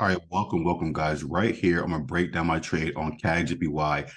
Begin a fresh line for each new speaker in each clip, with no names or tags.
All right, welcome, guys. Right here, I'm gonna break down my trade on CAD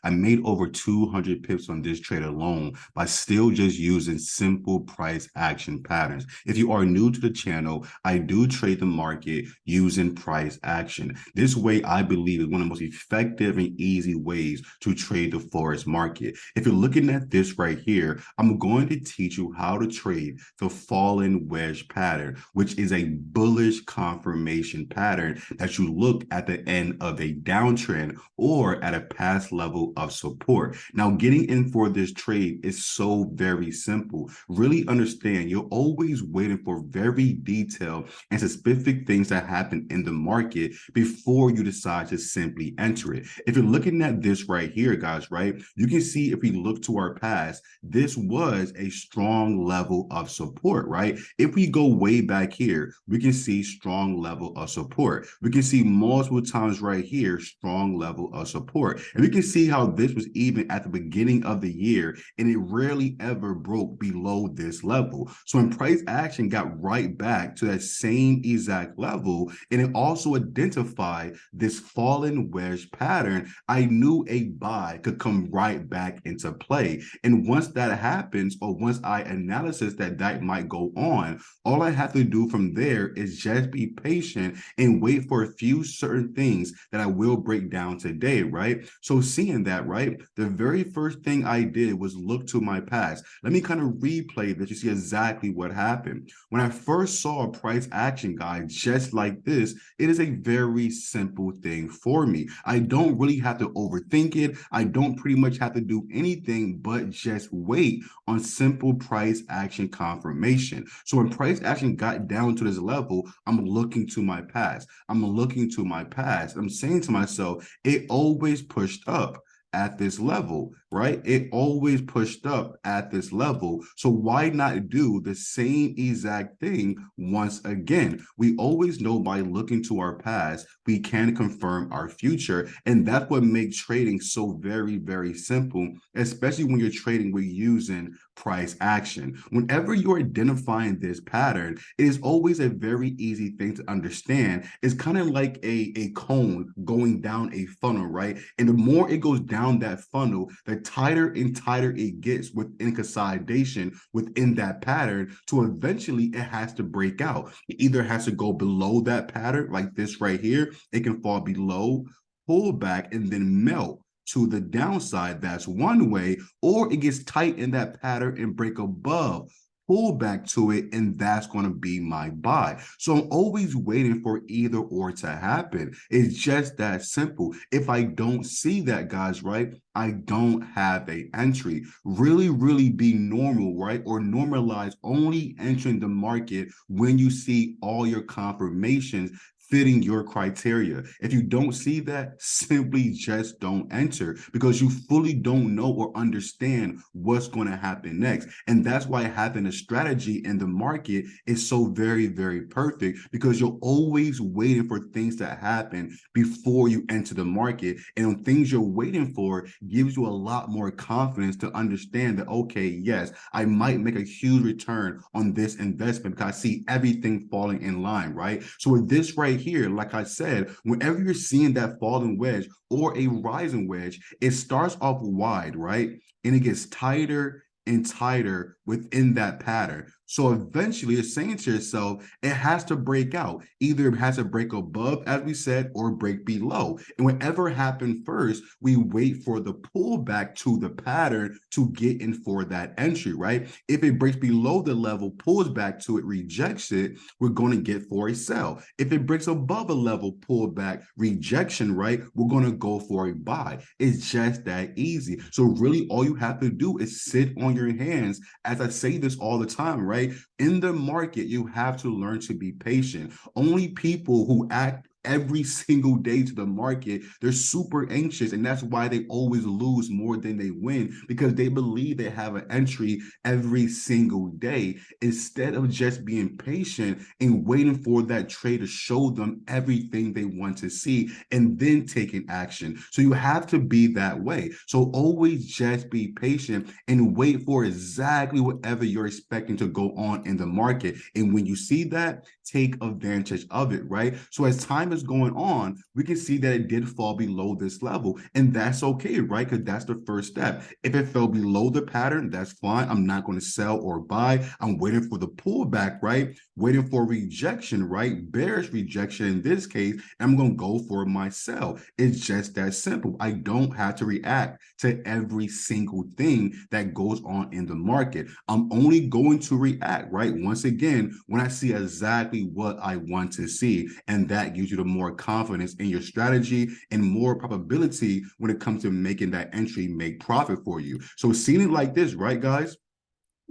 I made over 200 pips on this trade alone by still just using simple price action patterns. If you are new to the channel, I do trade the market using price action. This way, I believe, is one of the most effective and easy ways to trade the forex market. If you're looking at this right here, I'm going to teach you how to trade the fallen wedge pattern, which is a bullish confirmation pattern that you look at the end of a downtrend or at a past level of support. Now, getting in for this trade is so very simple. Really understand you're always waiting for very detailed and specific things that happen in the market before you decide to simply enter it. If you're looking at this right here, guys, right, you can see if we look to our past, this was a strong level of support, right? If we go way back here, we can see strong level of support. We can see multiple times right here, strong level of support. And we can see how this was even at the beginning of the year, and it rarely ever broke below this level. So when price action got right back to that same exact level, and it also identified this fallen wedge pattern, I knew a buy could come right back into play. And once that happens, or once I analysis that might go on, all I have to do from there is just be patient and wait for a few certain things that I will break down today, right? So seeing that, right, the very first thing I did was look to my past. Let me kind of replay this. You see exactly what happened. When I first saw a price action guide just like this, it is a very simple thing for me. I don't really have to overthink it. I don't pretty much have to do anything but just wait on simple price action confirmation. So when price action got down to this level, I'm looking to my past. I'm looking to my past. I'm saying to myself, it always pushed up at this level, right? It always pushed up at this level. So why not do the same exact thing once again? We always know by looking to our past, we can confirm our future. And that's what makes trading so very, very simple, especially when you're trading with using price action. Whenever you're identifying this pattern, it is always a very easy thing to understand. It's kind of like a cone going down a funnel, right? And the more it goes down that funnel, the tighter and tighter it gets within consolidation within that pattern, to eventually it has to break out. It either has to go below that pattern, like this right here. It can fall below, pull back, and then melt to the downside. That's one way. Or it gets tight in that pattern and break above, pull back to it, and that's going to be my buy. So I'm always waiting for either or to happen. It's just that simple. If I don't see that, guys, right, I don't have a entry. Really be normal, right? Or normalize only entering the market when you see all your confirmations fitting your criteria. If you don't see that, simply just don't enter, because you fully don't know or understand what's going to happen next. And that's why having a strategy in the market is so very, very perfect, because you're always waiting for things to happen before you enter the market. And on things you're waiting for gives you a lot more confidence to understand that, okay, yes, I might make a huge return on this investment because I see everything falling in line, right? So with this right here, like I said, whenever you're seeing that falling wedge or a rising wedge, it starts off wide, right? And it gets tighter and tighter within that pattern. So eventually you're saying to yourself, it has to break out. Either it has to break above, as we said, or break below. And whatever happened first, we wait for the pullback to the pattern to get in for that entry, right? If it breaks below the level, pulls back to it, rejects it, we're going to get for a sell. If it breaks above a level, pullback, rejection, right, we're going to go for a buy. It's just that easy. So really all you have to do is sit on your hands. As I say this all the time, right? In the market, you have to learn to be patient. Only people who act every single day to the market, they're super anxious, and that's why they always lose more than they win, because they believe they have an entry every single day instead of just being patient and waiting for that trade to show them everything they want to see and then taking action. So you have to be that way. So always just be patient and wait for exactly whatever you're expecting to go on in the market. And when you see that, take advantage of it, right? So as time time is going on, we can see that it did fall below this level, and that's okay, right? Because that's the first step. If it fell below the pattern, that's fine. I'm not going to sell or buy. I'm waiting for the pullback, right? Waiting for rejection, right? Bearish rejection in this case, and I'm going to go for my sell. It's just that simple. I don't have to react to every single thing that goes on in the market. I'm only going to react, right? Once again, when I see exactly what I want to see, and that gives you the more confidence in your strategy and more probability when it comes to making that entry make profit for you. So seeing it like this, right, guys?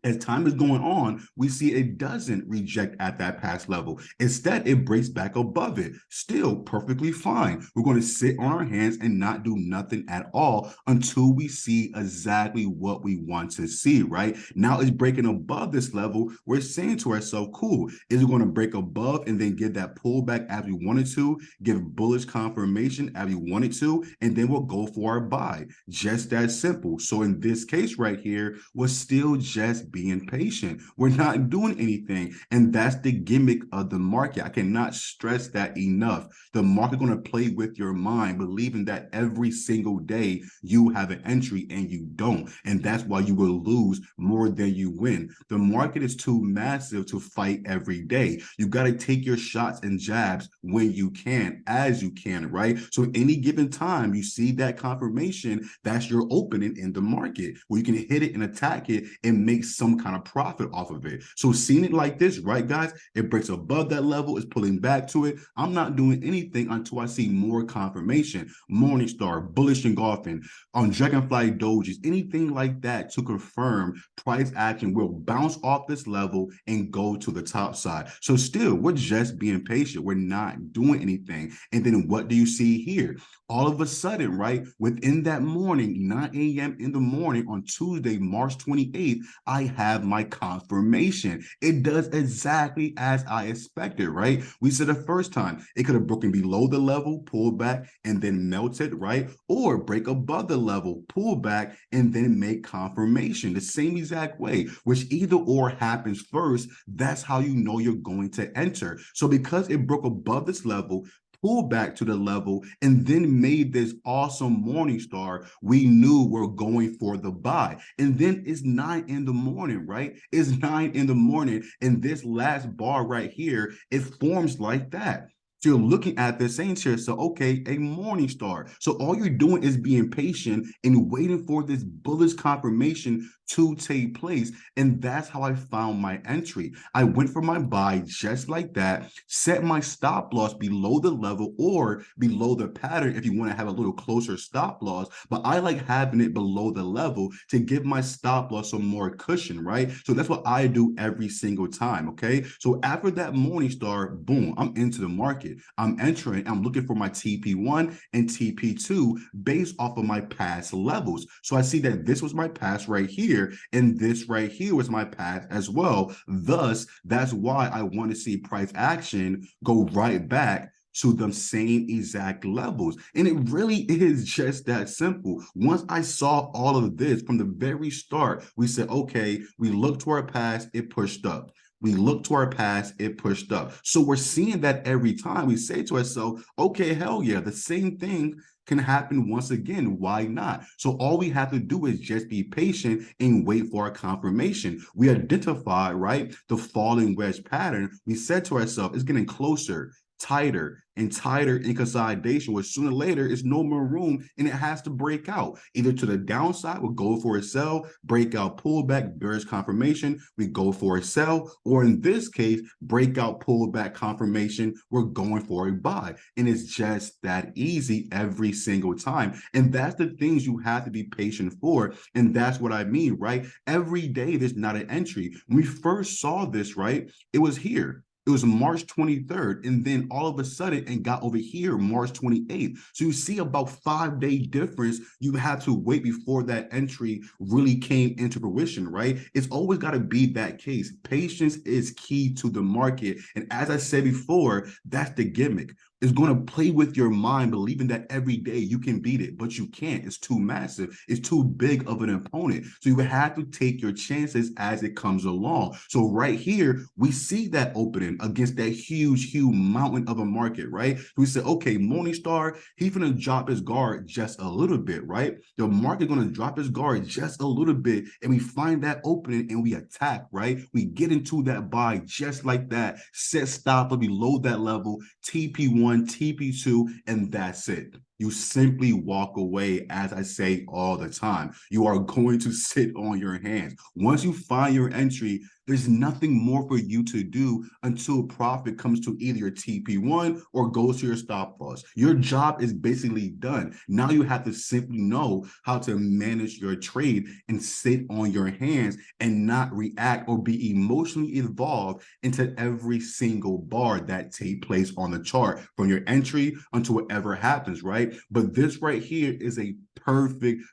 As time is going on, we see it doesn't reject at that past level. Instead, it breaks back above it. Still perfectly fine. We're going to sit on our hands and not do nothing at all until we see exactly what we want to see, right? Now it's breaking above this level. We're saying to ourselves, cool, is it going to break above and then give that pullback as we wanted to, give bullish confirmation as we wanted to, and then we'll go for our buy. Just that simple. So in this case right here, we're still just being patient. We're not doing anything. And that's the gimmick of the market. I cannot stress that enough. The market going to play with your mind, believing that every single day you have an entry and you don't. And that's why you will lose more than you win. The market is too massive to fight every day. You got to take your shots and jabs when you can, as you can, right? So any given time you see that confirmation, that's your opening in the market where you can hit it and attack it and make some kind of profit off of it. So seeing it like this, right, guys, it breaks above that level, it's pulling back to it. I'm not doing anything until I see more confirmation. Morningstar, bullish engulfing, on Dragonfly dojis, anything like that to confirm price action will bounce off this level and go to the top side. So still, we're just being patient. We're not doing anything. And then what do you see here? All of a sudden, right, within that morning, 9 a.m. in the morning on Tuesday, March 28th, I have my confirmation. It does exactly as I expected, right? We said the first time it could have broken below the level, pull back, and then melted, right? Or break above the level, pull back, and then make confirmation the same exact way, which either or happens first. That's how you know you're going to enter. So because it broke above this level, pull back to the level, and then made this awesome morning star, we knew we're going for the buy. And then it's 9 in the morning, right? It's 9 in the morning, and this last bar right here, it forms like that. So you're looking at this saying to yourself, okay, a morning star. So all you're doing is being patient and waiting for this bullish confirmation to take place. And that's how I found my entry. I went for my buy just like that, set my stop loss below the level or below the pattern if you want to have a little closer stop loss. But I like having it below the level to give my stop loss some more cushion, right? So that's what I do every single time, okay? So after that morning star, boom, I'm into the market. I'm entering, I'm looking for my TP1 and TP2 based off of my past levels. So I see that this was my past right here, and this right here was my past as well. Thus, that's why I want to see price action go right back to the same exact levels. And it really is just that simple. Once I saw all of this from the very start, we said, okay, we looked to our past, it pushed up. We look to our past, it pushed up. So we're seeing that every time we say to ourselves, okay, hell yeah, the same thing can happen once again. Why not? So all we have to do is just be patient and wait for a confirmation. We identify, right, the falling wedge pattern. We said to ourselves, it's getting closer, tighter and tighter in consolidation, where sooner or later it's no more room and it has to break out. Either to the downside, we'll go for a sell, breakout, pullback, bearish confirmation, we go for a sell, or in this case, breakout, pullback, confirmation, we're going for a buy. And it's just that easy every single time. And that's the things you have to be patient for. And that's what I mean, right? Every day there's not an entry. When we first saw this, right, it was here. It was March 23rd, and then all of a sudden it got over here March 28th. So you see about 5-day difference. You have to wait before that entry really came into fruition, right? It's always got to be that case. Patience is key to the market. And as I said before, that's the gimmick. is going to play with your mind, believing that every day you can beat it, but you can't. It's too massive. It's too big of an opponent. So you have to take your chances as it comes along. So right here, we see that opening against that huge mountain of a market, right? So we said, okay, Morningstar, he's going to drop his guard just a little bit, right? The market going to drop his guard just a little bit, and we find that opening and we attack, right? We get into that buy just like that, set stop below that level, TP1, TP2, and that's it. You simply walk away, as I say all the time. You are going to sit on your hands. Once you find your entry, there's nothing more for you to do until profit comes to either your TP1 or goes to your stop loss. Your job is basically done. Now you have to simply know how to manage your trade and sit on your hands and not react or be emotionally involved into every single bar that take place on the chart from your entry until whatever happens, right? But this right here is a perfect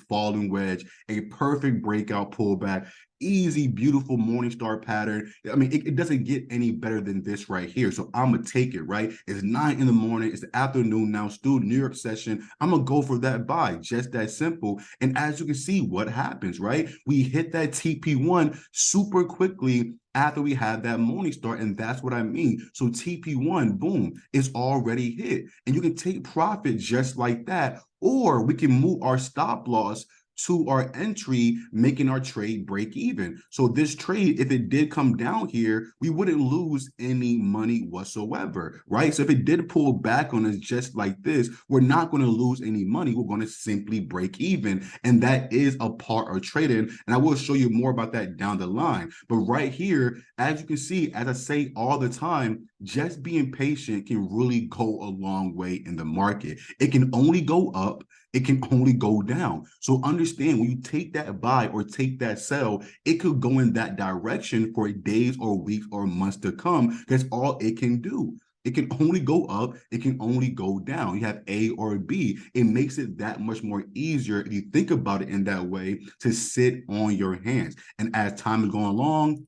falling wedge, a perfect breakout pullback, easy, beautiful Morningstar pattern. I mean, it doesn't get any better than this right here. So I'm going to take it, right? It's 9 in the morning. It's the afternoon now, still New York session. I'm going to go for that buy, just that simple. And as you can see, what happens, right? We hit that TP1 super quickly after we had that Morningstar, and that's what I mean. So TP1, boom, is already hit. And you can take profit just like that, or we can move our stop loss to our entry, making our trade break even. So this trade, if it did come down here, we wouldn't lose any money whatsoever, right? So if it did pull back on us just like this, we're not going to lose any money. We're going to simply break even. And that is a part of trading. And I will show you more about that down the line. But right here, as you can see, as I say all the time, just being patient can really go a long way in the market. It can only go up. It can only go down. So understand, when you take that buy or take that sell, it could go in that direction for days or weeks or months to come. That's all it can do. It can only go up. It can only go down. You have A or B. It makes it that much more easier, if you think about it in that way, to sit on your hands. And as time is going along,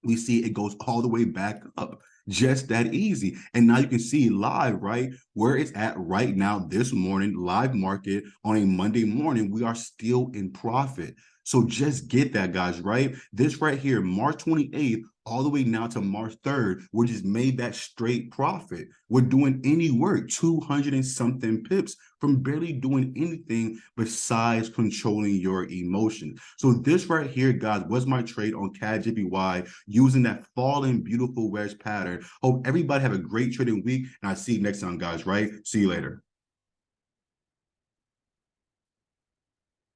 we see it goes all the way back up. Just that easy. And now you can see live, right, where it's at right now this morning, live market on a Monday morning, we are still in profit. So just get that, guys, right? This right here, March 28th, all the way now to March 3rd, we just made that straight profit. We're doing any work, 200 and something pips from barely doing anything besides controlling your emotions. So this right here, guys, was my trade on CAD using that falling beautiful wedge pattern. Hope everybody have a great trading week, and I'll see you next time, guys, right? See you later.